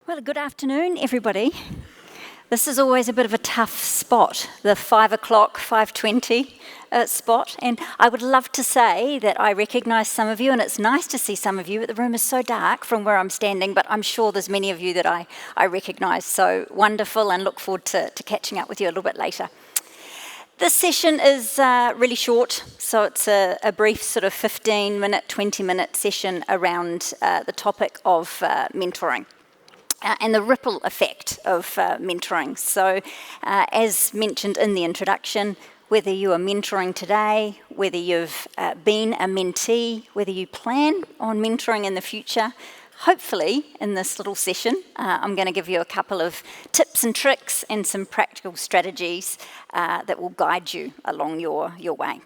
Well, good afternoon, everybody. This is always a bit of a tough spot, the 5 o'clock, 5:20 spot. And I would love to say that I recognise some of you, and it's nice to see some of you, but the room is so dark from where I'm standing, but I'm sure there's many of you that I recognise. So wonderful, and look forward to catching up with you a little bit later. This session is really short, so it's a brief sort of 15-minute, 20-minute session around the topic of mentoring. And the ripple effect of mentoring. So, as mentioned in the introduction, whether you are mentoring today, whether you've been a mentee, whether you plan on mentoring in the future, hopefully in this little session, I'm going to give you a couple of tips and tricks and some practical strategies that will guide you along your way.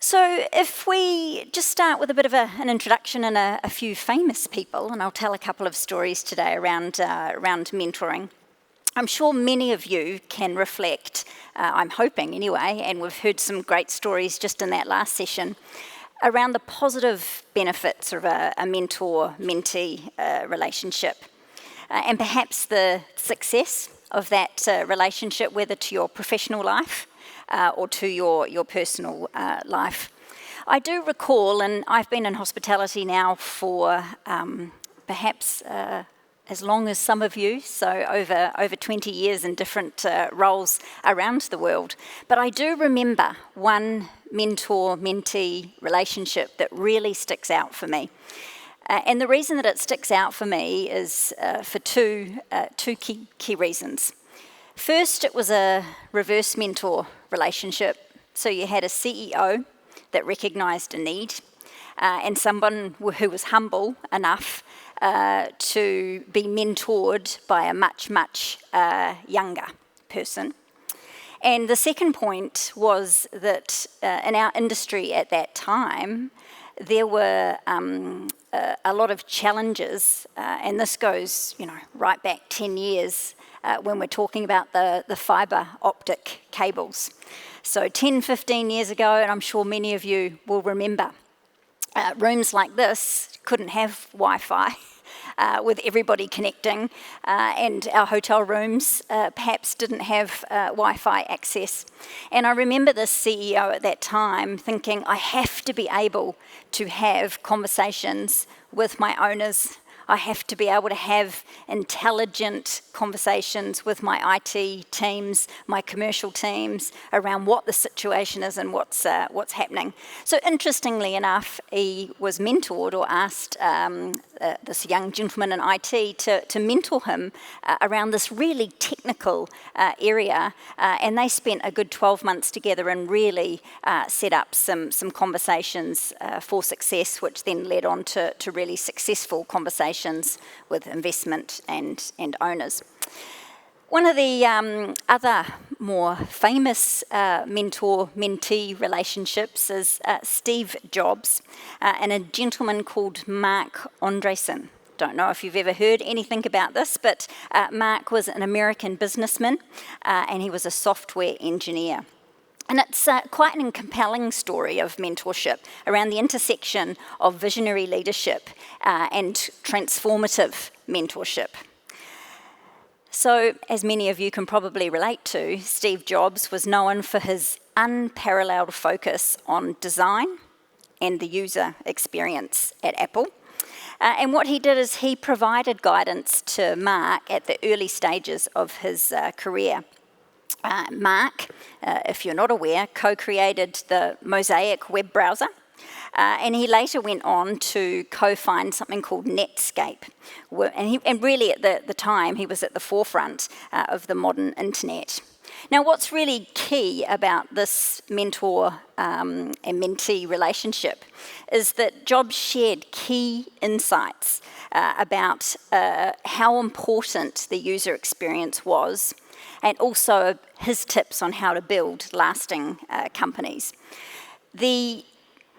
So if we just start with a bit of an introduction and a few famous people, and I'll tell a couple of stories today around mentoring. I'm sure many of you can reflect, I'm hoping anyway, and we've heard some great stories just in that last session, around the positive benefits of a mentor-mentee relationship, and perhaps the success of that relationship, whether to your professional life, or to your personal life. I do recall, and I've been in hospitality now for perhaps as long as some of you, so over 20 years in different roles around the world. But I do remember one mentor-mentee relationship that really sticks out for me. And the reason that it sticks out for me is for two key reasons. First, it was a reverse mentor relationship. So you had a CEO that recognised a need and someone who was humble enough to be mentored by a much younger person. And the second point was that in our industry at that time, there were a lot of challenges, and this goes, right back 10 years, when we're talking about the fibre optic cables. So 10, 15 years ago, and I'm sure many of you will remember, rooms like this couldn't have Wi-Fi with everybody connecting, and our hotel rooms perhaps didn't have Wi-Fi access. And I remember this CEO at that time thinking, I have to be able to have conversations with my owners. I have to be able to have intelligent conversations with my IT teams, my commercial teams, around what the situation is and what's happening. So interestingly enough, he was mentored or asked this young gentleman in IT to mentor him around this really technical area, and they spent a good 12 months together and really set up some conversations for success, which then led on to really successful conversations with investment and owners. One of the other more famous mentor-mentee relationships is Steve Jobs and a gentleman called Mark Andreessen. Don't know if you've ever heard anything about this, but Mark was an American businessman and he was a software engineer. And it's quite a compelling story of mentorship around the intersection of visionary leadership and transformative mentorship. So, as many of you can probably relate to, Steve Jobs was known for his unparalleled focus on design and the user experience at Apple. And what he did is he provided guidance to Mark at the early stages of his career. Mark, if you're not aware, co-created the Mosaic web browser, and he later went on to co-found something called Netscape. And really at the time, he was at the forefront of the modern internet. Now, what's really key about this mentor and mentee relationship is that Jobs shared key insights about how important the user experience was, and also his tips on how to build lasting companies. The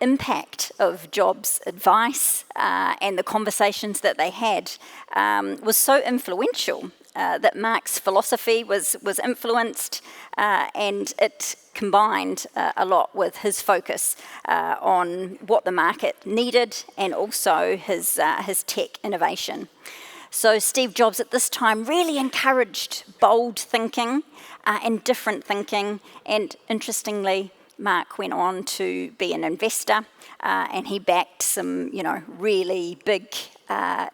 impact of Jobs' advice and the conversations that they had was so influential that Mark's philosophy was influenced, and it combined a lot with his focus on what the market needed and also his tech innovation. So Steve Jobs at this time really encouraged bold thinking and different thinking, and interestingly, Mark went on to be an investor, and he backed some, really big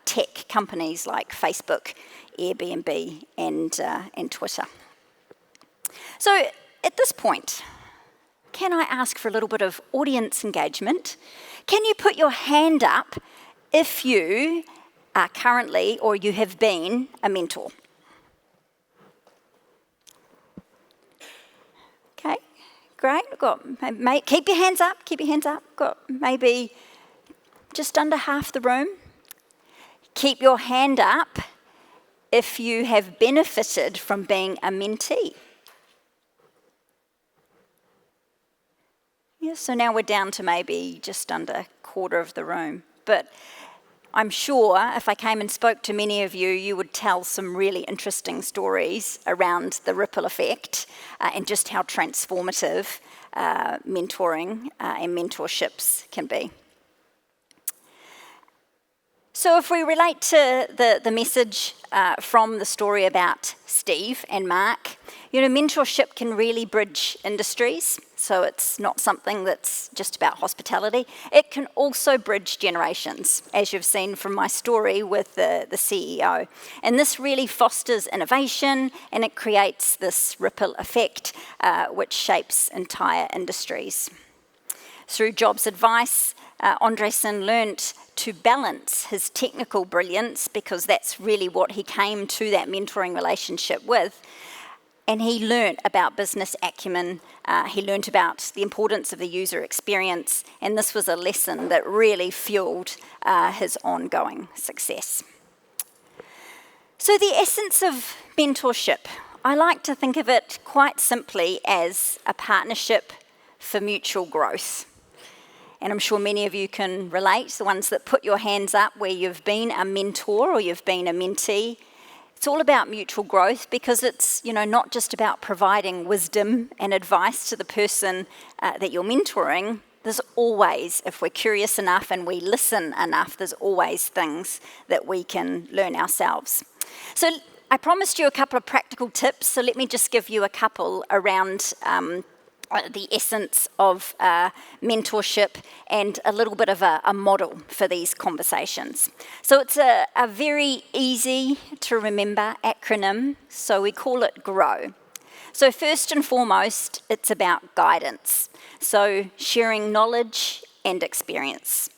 tech companies like Facebook, Airbnb, and Twitter. So at this point, can I ask for a little bit of audience engagement? Can you put your hand up if you are currently or you have been a mentor? Okay, great. Keep your hands up, Got maybe just under half the room. Keep your hand up if you have benefited from being a mentee. Yeah, so now we're down to maybe just under a quarter of the room. But I'm sure if I came and spoke to many of you, you would tell some really interesting stories around the ripple effect and just how transformative mentoring and mentorships can be. So if we relate to the message from the story about Steve and Mark, mentorship can really bridge industries. So it's not something that's just about hospitality. It can also bridge generations, as you've seen from my story with the CEO. And this really fosters innovation, and it creates this ripple effect, which shapes entire industries. Through Jobs' advice, Andresen learnt to balance his technical brilliance, because that's really what he came to that mentoring relationship with. And he learnt about business acumen, he learnt about the importance of the user experience, and this was a lesson that really fueled his ongoing success. So the essence of mentorship, I like to think of it quite simply as a partnership for mutual growth. And I'm sure many of you can relate, the ones that put your hands up where you've been a mentor or you've been a mentee. It's all about mutual growth, because it's, not just about providing wisdom and advice to the person that you're mentoring. There's always, if we're curious enough and we listen enough, there's always things that we can learn ourselves. So I promised you a couple of practical tips, so let me just give you a couple around the essence of mentorship and a little bit of a model for these conversations. So it's a very easy to remember acronym, so we call it GROW. So first and foremost, it's about guidance, so sharing knowledge and experience.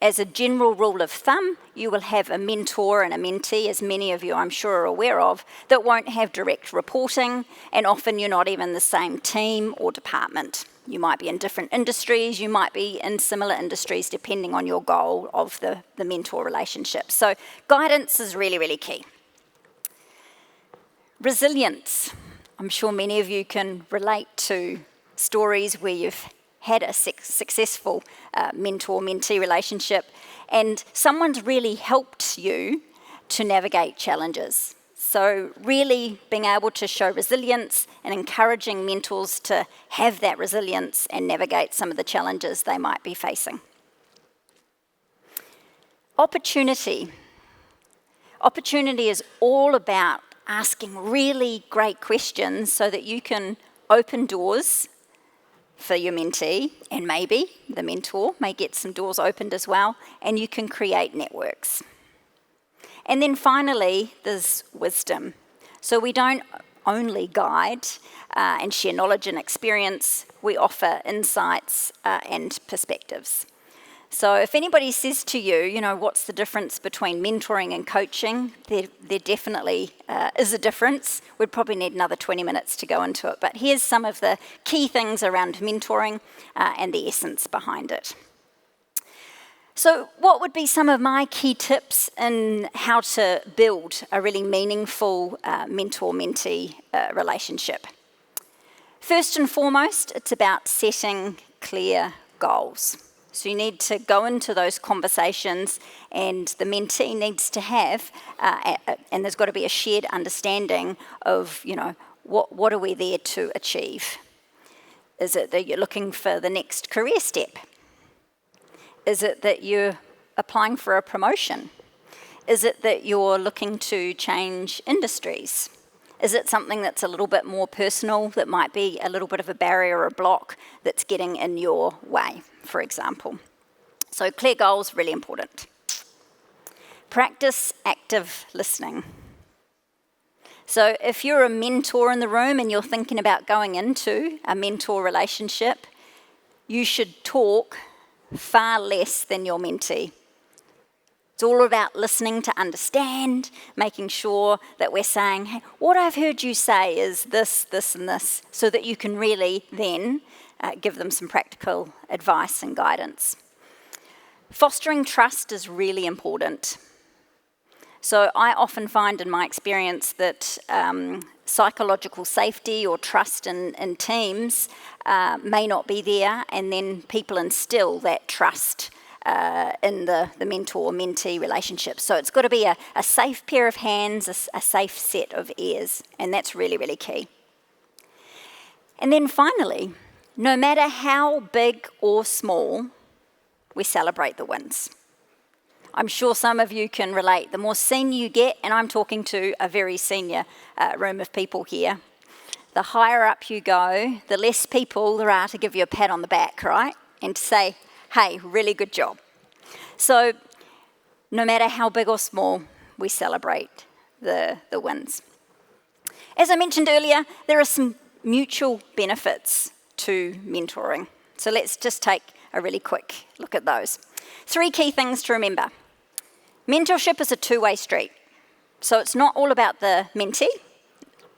As a general rule of thumb, you will have a mentor and a mentee, as many of you I'm sure are aware of, that won't have direct reporting, and often you're not even the same team or department. You might be in different industries, you might be in similar industries depending on your goal of the mentor relationship. So guidance is really, really key. Resilience. I'm sure many of you can relate to stories where you've had a successful mentor-mentee relationship, and someone's really helped you to navigate challenges. So really being able to show resilience and encouraging mentors to have that resilience and navigate some of the challenges they might be facing. Opportunity. Opportunity is all about asking really great questions so that you can open doors for your mentee, and maybe the mentor may get some doors opened as well, and you can create networks. And then finally, there's wisdom. So we don't only guide and share knowledge and experience, we offer insights and perspectives. So if anybody says to you, what's the difference between mentoring and coaching, there definitely is a difference. We'd probably need another 20 minutes to go into it. But here's some of the key things around mentoring and the essence behind it. So what would be some of my key tips in how to build a really meaningful mentor-mentee relationship? First and foremost, it's about setting clear goals. So you need to go into those conversations, and the mentee needs to have, and there's got to be a shared understanding of, what are we there to achieve? Is it that you're looking for the next career step? Is it that you're applying for a promotion? Is it that you're looking to change industries? Is it something that's a little bit more personal, that might be a little bit of a barrier or a block that's getting in your way, for example? So clear goals, really important. Practice active listening. So if you're a mentor in the room and you're thinking about going into a mentor relationship, you should talk far less than your mentee. It's all about listening to understand, making sure that we're saying, hey, what I've heard you say is this, this, and this, so that you can really then give them some practical advice and guidance. Fostering trust is really important. So I often find in my experience that psychological safety or trust in teams may not be there, and then people instill that trust in the mentor-mentee relationship. So it's got to be a safe pair of hands, a safe set of ears, and that's really, really key. And then finally, no matter how big or small, we celebrate the wins. I'm sure some of you can relate. The more senior you get, and I'm talking to a very senior room of people here, the higher up you go, the less people there are to give you a pat on the back, right? And to say, hey, really good job. So no matter how big or small, we celebrate the wins. As I mentioned earlier, there are some mutual benefits to mentoring. So let's just take a really quick look at those. 3 key things to remember. Mentorship is a two-way street. So it's not all about the mentee,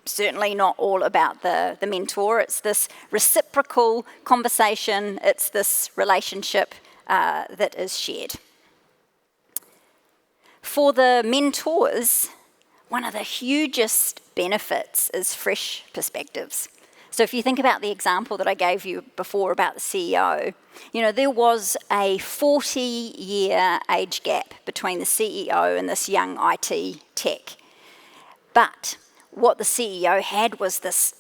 certainly not all about the mentor. It's this reciprocal conversation, it's this relationship that is shared. For the mentors, one of the hugest benefits is fresh perspectives. So if you think about the example that I gave you before about the CEO, there was a 40-year age gap between the CEO and this young IT tech. But what the CEO had was this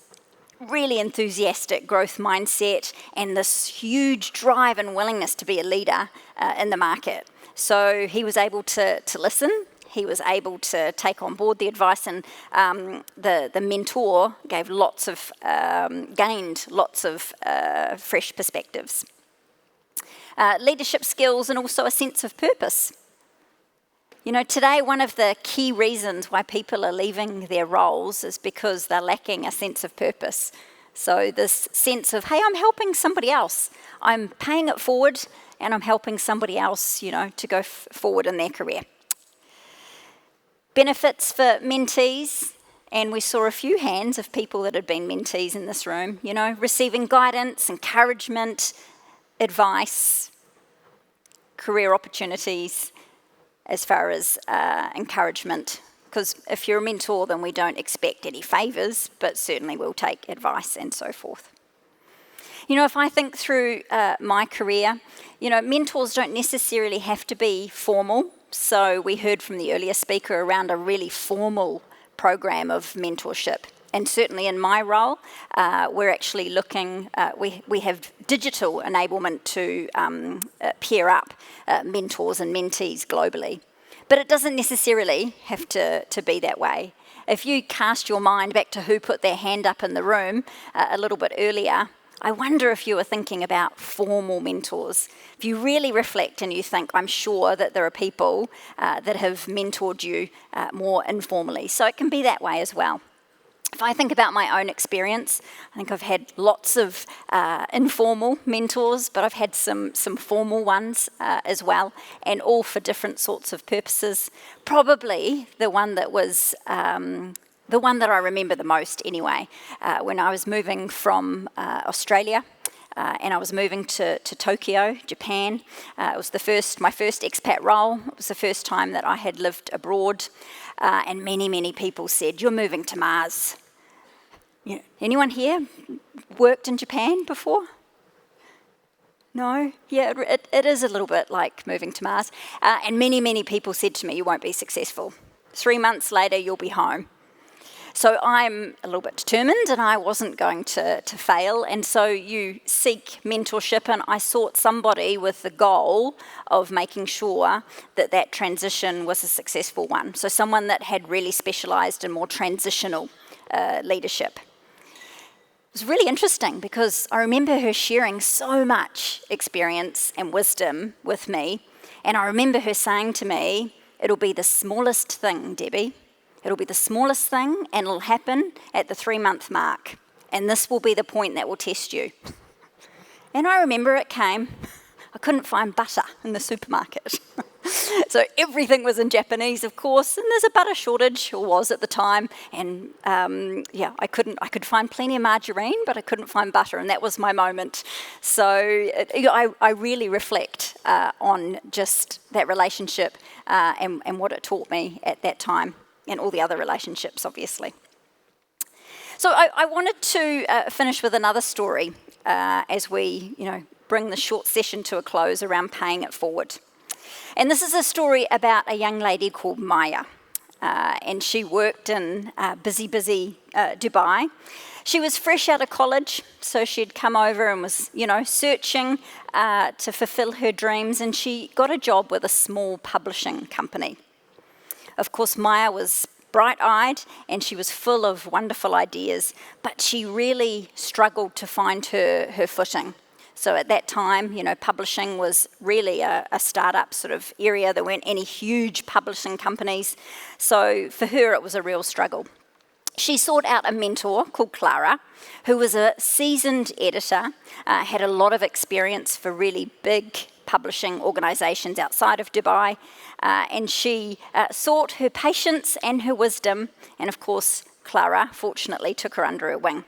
really enthusiastic growth mindset and this huge drive and willingness to be a leader in the market. So he was able to listen. He was able to take on board the advice, and the mentor gained lots of fresh perspectives. Leadership skills and also a sense of purpose. Today one of the key reasons why people are leaving their roles is because they're lacking a sense of purpose. So this sense of, hey, I'm helping somebody else. I'm paying it forward and I'm helping somebody else, to go forward in their career. Benefits for mentees, and we saw a few hands of people that had been mentees in this room, receiving guidance, encouragement, advice, career opportunities as far as encouragement. Because if you're a mentor, then we don't expect any favours, but certainly we'll take advice and so forth. If I think through my career, mentors don't necessarily have to be formal. So we heard from the earlier speaker around a really formal program of mentorship. And certainly in my role, we're actually looking, we have digital enablement to pair up mentors and mentees globally. But it doesn't necessarily have to be that way. If you cast your mind back to who put their hand up in the room a little bit earlier, I wonder if you were thinking about formal mentors. If you really reflect and you think, I'm sure that there are people that have mentored you more informally. So it can be that way as well. If I think about my own experience, I think I've had lots of informal mentors, but I've had some formal ones as well, and all for different sorts of purposes. Probably the one that was the one that I remember the most anyway, when I was moving from Australia and I was moving to Tokyo, Japan. It was my first expat role. It was the first time that I had lived abroad, and many people said, "You're moving to Mars." Anyone here worked in Japan before? No? Yeah, it is a little bit like moving to Mars. And many, many people said to me, you won't be successful. 3 months later, you'll be home. So I'm a little bit determined, and I wasn't going to fail. And so you seek mentorship, and I sought somebody with the goal of making sure that that transition was a successful one. So someone that had really specialised in more transitional leadership. It was really interesting because I remember her sharing so much experience and wisdom with me. And I remember her saying to me, it'll be the smallest thing, Debbie. It'll be the smallest thing, and it'll happen at the 3-month mark. And this will be the point that will test you. And I remember it came. I couldn't find butter in the supermarket. So everything was in Japanese, of course, and there's a butter shortage, or was at the time. And I could find plenty of margarine, but I couldn't find butter, and that was my moment. So I really reflect on just that relationship and what it taught me at that time. And all the other relationships, obviously. So I wanted to finish with another story as we, bring the short session to a close around paying it forward. And this is a story about a young lady called Maya. And she worked in busy Dubai. She was fresh out of college, so she'd come over and was, searching to fulfill her dreams. And she got a job with a small publishing company. Of course, Maya was bright-eyed and she was full of wonderful ideas, but she really struggled to find her footing. So at that time, publishing was really a startup sort of area. There weren't any huge publishing companies. So for her, it was a real struggle. She sought out a mentor called Clara, who was a seasoned editor, had a lot of experience for really big publishing organisations outside of Dubai, and she sought her patience and her wisdom, and of course, Clara fortunately took her under her wing.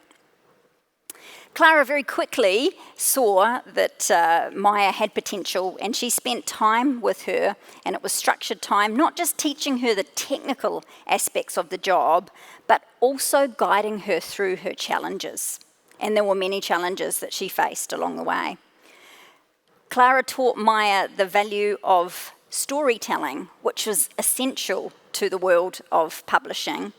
Clara very quickly saw that Maya had potential, and she spent time with her, and it was structured time, not just teaching her the technical aspects of the job, but also guiding her through her challenges. And there were many challenges that she faced along the way. Clara taught Maya the value of storytelling, which was essential to the world of publishing,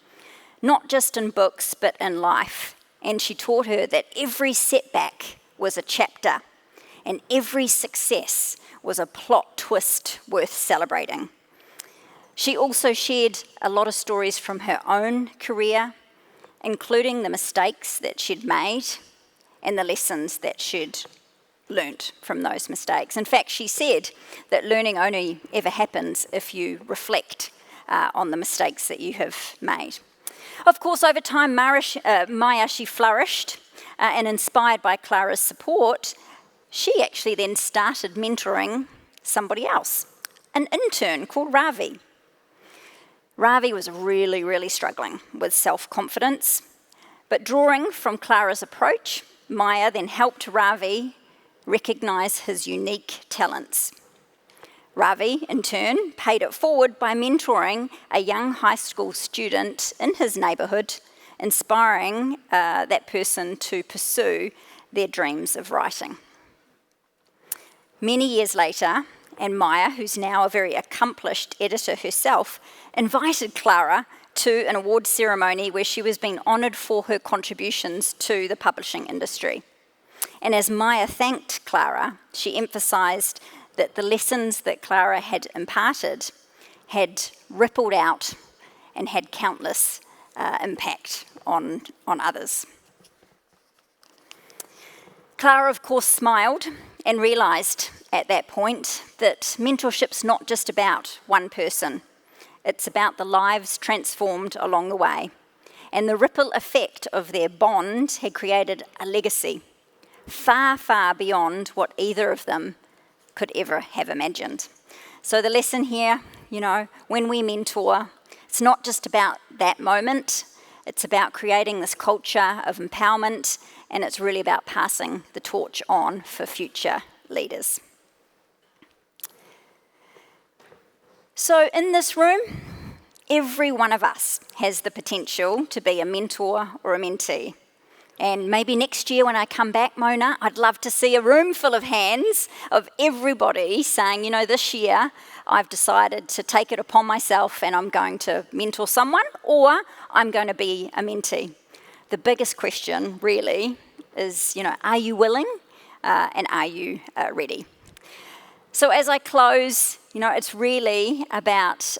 not just in books, but in life. And she taught her that every setback was a chapter, and every success was a plot twist worth celebrating. She also shared a lot of stories from her own career, including the mistakes that she'd made and the lessons that she'd learnt from those mistakes. In fact, she said that learning only ever happens if you reflect on the mistakes that you have made. Of course, over time, Maya, she flourished, and inspired by Clara's support, she actually then started mentoring somebody else, an intern called Ravi. Ravi was really, really struggling with self-confidence, but drawing from Clara's approach, Maya then helped Ravi recognise his unique talents. Ravi, in turn, paid it forward by mentoring a young high school student in his neighbourhood, inspiring that person to pursue their dreams of writing. Many years later, and Maya, who's now a very accomplished editor herself, invited Clara to an award ceremony where she was being honoured for her contributions to the publishing industry. And as Maya thanked Clara, she emphasised that the lessons that Clara had imparted had rippled out and had countless impact on others. Clara, of course, smiled and realised at that point that mentorship's not just about one person. It's about the lives transformed along the way. And the ripple effect of their bond had created a legacy far, far beyond what either of them could ever have imagined. So the lesson here, when we mentor, it's not just about that moment, it's about creating this culture of empowerment, and it's really about passing the torch on for future leaders. So in this room, every one of us has the potential to be a mentor or a mentee. And maybe next year when I come back, Mona, I'd love to see a room full of hands of everybody saying, you know, this year I've decided to take it upon myself and I'm going to mentor someone, or I'm going to be a mentee. The biggest question really is, you know, are you willing and are you ready? So as I close, you know, it's really about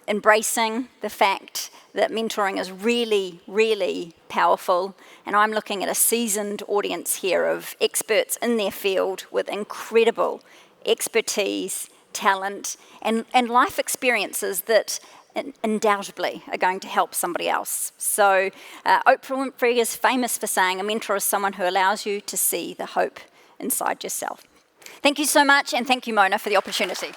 embracing the fact that mentoring is really, really powerful. And I'm looking at a seasoned audience here of experts in their field with incredible expertise, talent, and life experiences that undoubtedly are going to help somebody else. So Oprah Winfrey is famous for saying a mentor is someone who allows you to see the hope inside yourself. Thank you so much, and thank you, Mona, for the opportunity.